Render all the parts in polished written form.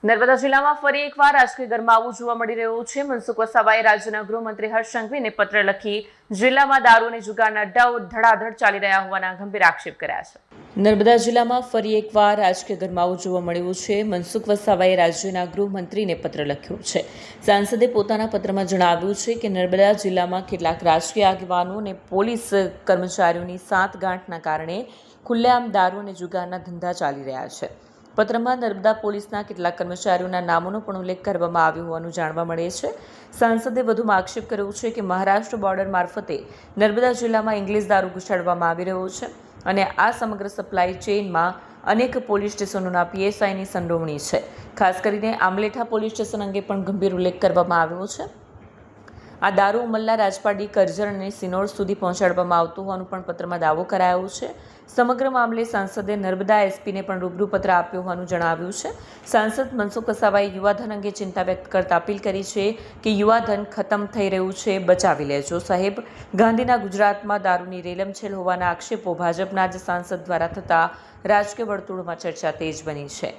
નર્મદા જિલ્લામાં ફરી એકવાર રાજકીય ગરમાવો જોવા મળી રહ્યો છે। મનસુખ વસાવાએ રાજ્યના ગૃહમંત્રી હર્ષ સંઘવીને પત્ર લખી જિલ્લામાં દારૂ અને જુગારના અડ્ડાઓ ધડાધડ ચાલી રહ્યા હોવાના ગંભીર આક્ષેપ કર્યા છે। નર્મદા જિલ્લામાં ફરી એકવાર રાજકીય ગરમાવો જોવા મળ્યો છે। મનસુખ વસાવાએ રાજ્યના ગૃહમંત્રીને પત્ર લખ્યો છે। સાંસદે પોતાના પત્રમાં જણાવ્યું છે કે નર્મદા જિલ્લામાં કેટલાક રાજકીય આગેવાનો અને પોલીસ કર્મચારીઓની સાંઠગાંઠના કારણે ખુલ્લેઆમ દારૂ અને જુગારના ધંધા ચાલી રહ્યા છે। પત્રમાં નર્મદા પોલીસના કેટલાક કર્મચારીઓના નામોનો પણ ઉલ્લેખ કરવામાં આવ્યો હોવાનું જાણવા મળે છે। સાંસદે વધુમાં આક્ષેપ કર્યો છે કે મહારાષ્ટ્ર બોર્ડર મારફતે નર્મદા જિલ્લામાં ઇંગ્લિશ દારૂ ઘુસાડવામાં આવી રહ્યો છે અને આ સમગ્ર સપ્લાય ચેઇનમાં અનેક પોલીસ સ્ટેશનોના પીએસઆઈની સંડોવણી છે। ખાસ કરીને આમલેઠા પોલીસ સ્ટેશન અંગે પણ ગંભીર ઉલ્લેખ કરવામાં આવ્યો છે। આ દારૂ ઉમલ્લા, રાજપારડી, કરજણ અને સિનોર સુધી પહોંચાડવામાં આવતો હોવાનું પણ પત્રમાં દાવો કરાયો છે। સમગ્ર મામલે સાંસદે નર્મદા એસપીને પણ રૂબરૂ પત્ર આપ્યો હોવાનું જણાવ્યું છે। સાંસદ મનસુખ વસાવાએ યુવાધન અંગે ચિંતા વ્યક્ત કરતા અપીલ કરી છે કે યુવાધન ખતમ થઈ રહ્યું છે, બચાવી લેજો સાહેબ। ગાંધીના ગુજરાતમાં દારૂની રેલમછેલ હોવાના આક્ષેપો ભાજપના જ સાંસદ દ્વારા થતા રાજકીય વર્તુળોમાં ચર્ચા તેજ બની છે।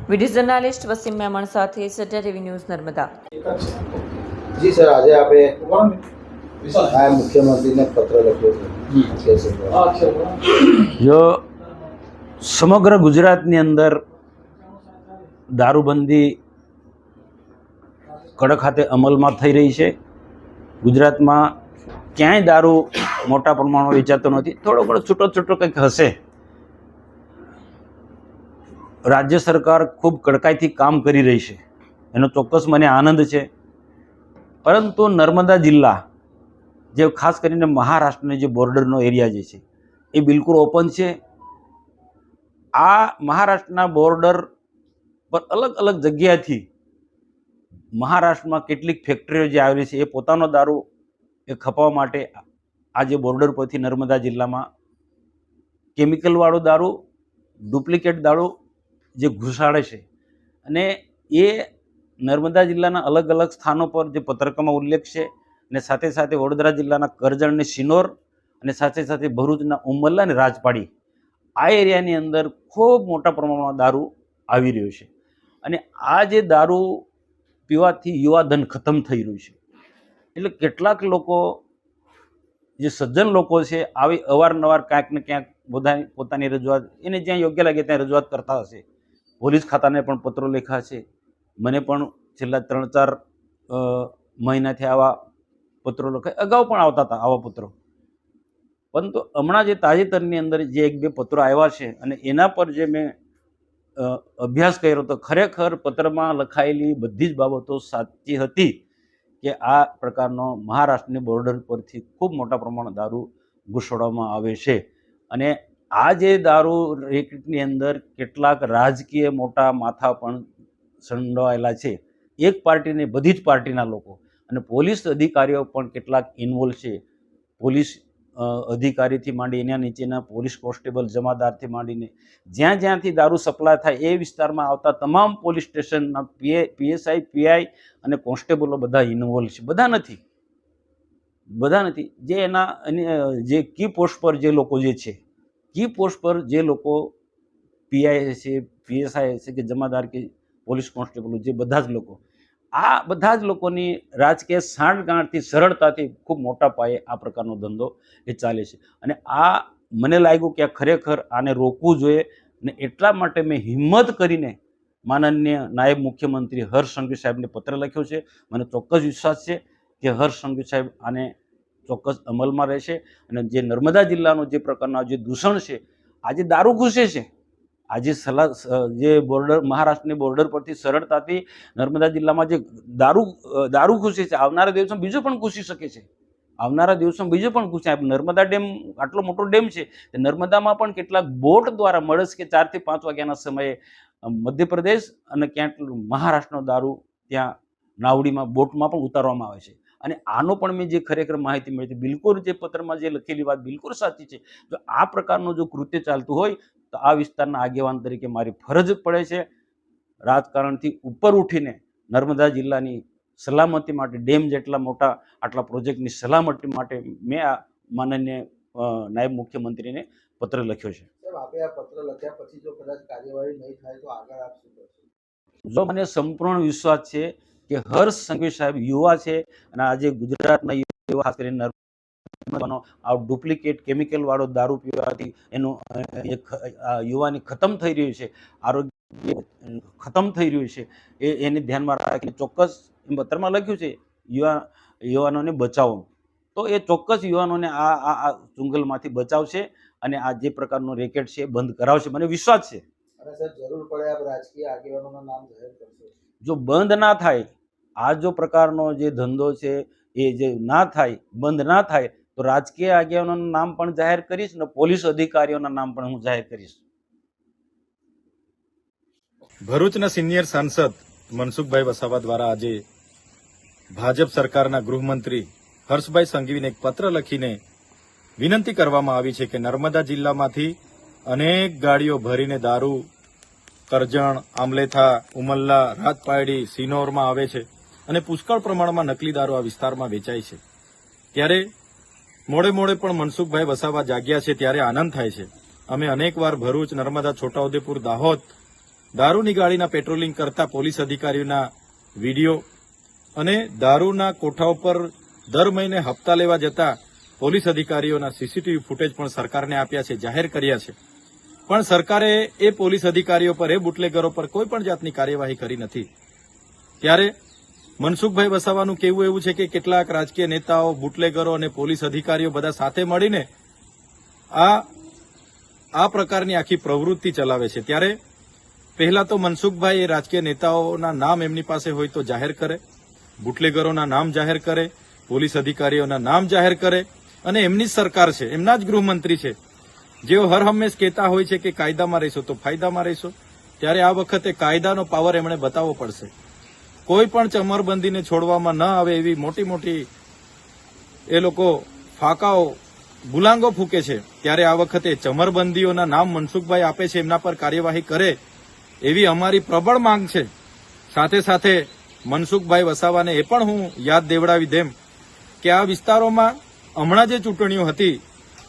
વિડીયો જર્નાલિસ્ટ વસીમ મેમણ સાથે સેટર ટીવી ન્યૂઝ નર્મદા। जी सर, आज आप मुख्यमंत्री ने पत्र लख्यो जो समग्र गुजरातनी अंदर दारूबंदी कड़क हाथे अमलमां थई रही है। गुजरात में क्यांय दारू मोटा प्रमाण में वेचातो नथी। थोड़ो घणो छूटो छूटो कंईक हशे। राज्य सरकार खूब कड़काईथी काम करी रही है, एनो चोक्कस मने आनंद है। परंतु नर्मदा जिल्ला जे खास करीने महाराष्ट्र जो बॉर्डरनो एरिया जे छे ए बिल्कुल ओपन है। आ महाराष्ट्रना बॉर्डर पर अलग अलग जग्याएथी महाराष्ट्र में केटलीक फैक्टरीओ जे आवेली छे ए पोतानो दारू ए खपावा माटे आ जे बॉर्डर परथी नर्मदा जिल्लामां केमिकलवाळो दारू, डुप्लिकेट दारू जे घुसाड़े छे अने ए नर्मदा जिल्लाना अलग अलग स्थानों पर जो पत्रकामां उल्लेख है ने साथे साथे वडोदरा जिल्लाना करजण ने सिनोर अने साथे साथे भरूचना उमल्ला ने राजपाड़ी आ एरियानी अंदर खूब मोटा प्रमाणमां दारू आवी रह्यो छे। अने आ जे दारू पीवाथी युवाधन खत्म थई रह्युं छे। एटले केटलाक लोको जे सज्जन लोको छे आवी अवारनवार क्यांक ने क्यांक बधाय पोतानी रजूआत एने ज्यां योग्य लागे त्यां रजूआत करता हशे। पोलीस खाताने पण पત્રો लेख्या छे। મને પણ છેલ્લા 3-4 મહિનાથી આવા પત્રો લખાય, અગાઉ પણ આવતા હતા આવા પત્રો, પરંતુ હમણાં જે તાજેતરની અંદર જે 1-2 પત્રો આવ્યા છે અને એના પર જે મેં અભ્યાસ કર્યો તો ખરેખર પત્રમાં લખાયેલી બધી જ બાબતો સાચી હતી કે આ પ્રકારનો મહારાષ્ટ્રની બોર્ડર પરથી ખૂબ મોટા પ્રમાણમાં દારૂ ઘુસાડવામાં આવે છે। અને આ જે દારૂ રેકેટની અંદર કેટલાક રાજકીય મોટા માથા પણ સંડોવાયેલા છે। एक पार्टी ने बधी ज पार्टीना लोको अने पोलीस अधिकारीओ पण केटलाक इन्वोल्व छे। पोलीस अधिकारीथी मांडी एना नीचेना पोलीस कोन्स्टेबल जमादारथी मांडीने ज्यां ज्यांथी दारू सप्लाय थाय ए विस्तारमां आवता तमाम पोलीस स्टेशनना पीएसआई, पीआई अने कोन्स्टेबलो बधा इन्वोल्व छे। बधा नथी जे एना जे की पोस्ट पर जे लोको जे छे, की पोस्ट पर जे लोको पीआई छे, पीएसआई छे के जमादार के पोलीस कोन्स्टेबल जे बधा ज लोको आ बधा ज लोकोनी राजकीय साठगांठथी सरळताथी खूब मोटा पाये आ प्रकारनो धंधो ए चाले छे। अने आ मने लाग्युं के खरेखर आने रोकवुं जोईए अने एटला माटे मैं हिम्मत करीने माननीय नायब मुख्यमंत्री हर्ष संघवी साहेबने पत्र लख्यो छे। मने चोक्कस विश्वास छे के हर्ष संघवी साहेब आने चोक्कस अमलमां रहेशे अने जे नर्मदा जिल्लानो जे प्रकारनो जे दूषण छे, आज दारू घुसे छे, आज जे बॉर्डर महाराष्ट्र बॉर्डर परथी सरळताथी नर्मदा जिल्लामां जे दारू घुसे छे, आवनारा दिवसोमां बीजो पण घुसी शके छे। आवनारा दिवसोमां बीजो पण घुसे। नर्मदा डेम आटलो मोटो डेम छे, नर्मदामां पण केटलाक बोट द्वारा મળસ કે 4 થી 5 વાગ્યાના સમયે મધ્યપ્રદેશ અને ક્યાંક મહારાષ્ટ્રનો દારૂ ત્યાં નાવડીમાં બોટમાં પણ ઉતારવામાં આવે છે। અને આનો પણ મેં જે ખરેખર માહિતી મળી હતી, બિલકુલ જે પત્રમાં જે લખેલી વાત બિલકુલ સાચી છે। જો આ પ્રકારનું જો કૃત્ય ચાલતું હોય તો આ વિસ્તારના આગેવાન તરીકે મારી ફરજ પડે છે રાજકારણથી ઉપર ઉઠીને નર્મદા જિલ્લાની સલામતી માટે ડેમ જેટલા મોટા આટલા પ્રોજેક્ટની સલામતી માટે મેં આ માનનીય નાયબ મુખ્યમંત્રીને પત્ર લખ્યો છે। સાહેબ, આપે આ પત્ર લખ્યા પછી જો કદાચ કાર્યવાહી નહીં થાય તો આગળ આપ શું કરશો? જો મને સંપૂર્ણ વિશ્વાસ છે કે હર્ષ સંઘવી સાહેબ યુવા છે અને આજે ગુજરાતના યુવા ખાસ કરીને આ ડુપ્લિકેટ કેમિકલ વાળો દારૂ પીવાથી એનું યુવાની ખતમ થઈ રહ્યું છે, આરોગ્ય ખતમ થઈ રહ્યું છે, એને ધ્યાનમાં રાખીને ચોક્કસ પત્રમાં લખ્યું છે યુવાનોને બચાવો. તો એ ચોક્કસ યુવાનોને આ ચુંગલમાંથી બચાવશે અને આ જે પ્રકારનો રેકેટ છે બંધ કરાવશે, મને વિશ્વાસ છે. અને સર જરૂર પડે આપ રાજકીય આગેવાનોના નામ જાહેર કરશો? જો બંધ ના થાય, આ જો પ્રકારનો જે ધંધો છે એ જે ના થાય, બંધ ના થાય, તો રાજકીય આગેવાનોનું નામ પણ જાહેર કરીશ ને પોલીસ અધિકારીઓના નામ પણ હું જાહેર કરીશ. ભરૂચના સિનિયર સાંસદ મનસુખભાઈ વસાવા દ્વારા આજે ભાજપ સરકારના ગૃહમંત્રી હર્ષભાઈ સંઘવીને એક પત્ર લખીને વિનંતી કરવામાં આવી છે કે નર્મદા જિલ્લામાંથી અનેક ગાડીઓ ભરીને દારૂ કરજણ, આમલેથા, ઉમલ્લા, રાજપાયડી, સિનોરમાં આવે છે અને પુષ્કળ પ્રમાણમાં નકલી દારૂ આ વિસ્તારમાં વેચાય છે. ત્યારે મોડે મોડે પણ મનસુખભાઈ વસાવા જાગ્યા છે ત્યારે આનંદ થાય છે. અમે અનેકવાર ભરૂચ, નર્મદા, છોટાઉદેપુર, દાહોદ દારૂની ગાડીના પેટ્રોલિંગ કરતા પોલીસ અધિકારીઓના વિડીયો અને દારૂના કોઠા ઉપર દર મહિને હપ્તા લેવા જતા પોલીસ અધિકારીઓના સીસીટીવી ફૂટેજ પણ સરકારને આપ્યા છે, જાહેર કર્યા છે. પણ સરકારે એ પોલીસ અધિકારીઓ પર, એ બુટલેગરો પર કોઈ પણ જાતની કાર્યવાહી કરી નથી. ત્યારે મનસુખભાઈ વસાવાનું કહેવું એવું છે કે કેટલાક રાજકીય નેતાઓ, બુટલેગરો અને પોલીસ અધિકારીઓ બધા સાથે મળીને આ પ્રકારની આખી પ્રવૃત્તિ ચલાવે છે. ત્યારે પહેલા તો મનસુખભાઈ એ રાજકીય નેતાઓના નામ એમની પાસે હોય તો જાહેર કરે, બુટલેગરોના નામ જાહેર કરે, પોલીસ અધિકારીઓના નામ જાહેર કરે અને એમની જ સરકાર છે, એમના જ ગૃહમંત્રી છે, જેઓ હર હંમેશ કહેતા હોય છે કે કાયદામાં રહેશો તો ફાયદામાં રહેશો. ત્યારે આ વખતે કાયદાનો પાવર એમણે બતાવવો પડશે. કોઈ પણ ચમરબંધીને છોડવામાં ન આવે એવી મોટી મોટી એ લોકો ફાંકાઓ, ગુલાંગો ફૂંકે છે. ત્યારે આ વખતે ચમરબંધીઓના નામ મનસુખભાઈ આપે છે, એમના પર કાર્યવાહી કરે એવી અમારી પ્રબળ માંગ છે. સાથે સાથે મનસુખભાઈ વસાવાને એ પણ હું યાદ દેવડાવી દેમ કે આ વિસ્તારોમાં હમણાં જે ચૂંટણીઓ હતી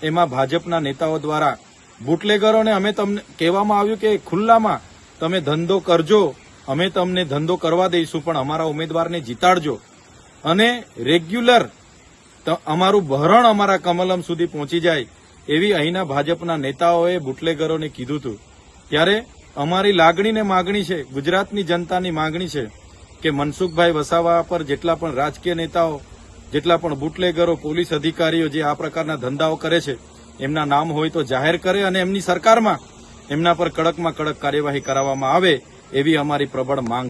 એમાં ભાજપના નેતાઓ દ્વારા બુટલેગરોને અમે તમને કહેવામાં આવ્યું કે ખુલ્લામાં તમે ધંધો કરજો, અમે તમને ધંધો કરવા દઈશું, પણ અમારા ઉમેદવારને જીતાડજો અને રેગ્યુલર અમારું ભરણ અમારા કમલમ સુધી પહોંચી જાય એવી અહીંના ભાજપના નેતાઓએ બુટલેગરોને કીધું હતું. ત્યારે અમારી લાગણી ને માગણી છે, ગુજરાતની જનતાની માગણી છે કે મનસુખભાઈ વસાવા પર જેટલા પણ રાજકીય નેતાઓ, જેટલા પણ બુટલેગરો, પોલીસ અધિકારીઓ જે આ પ્રકારના ધંધાઓ કરે છે એમના નામ હોય તો જાહેર કરે અને એમની સરકારમાં એમના પર કડકમાં કડક કાર્યવાહી કરાવવામાં આવે એવી અમારી પ્રબળ માંગ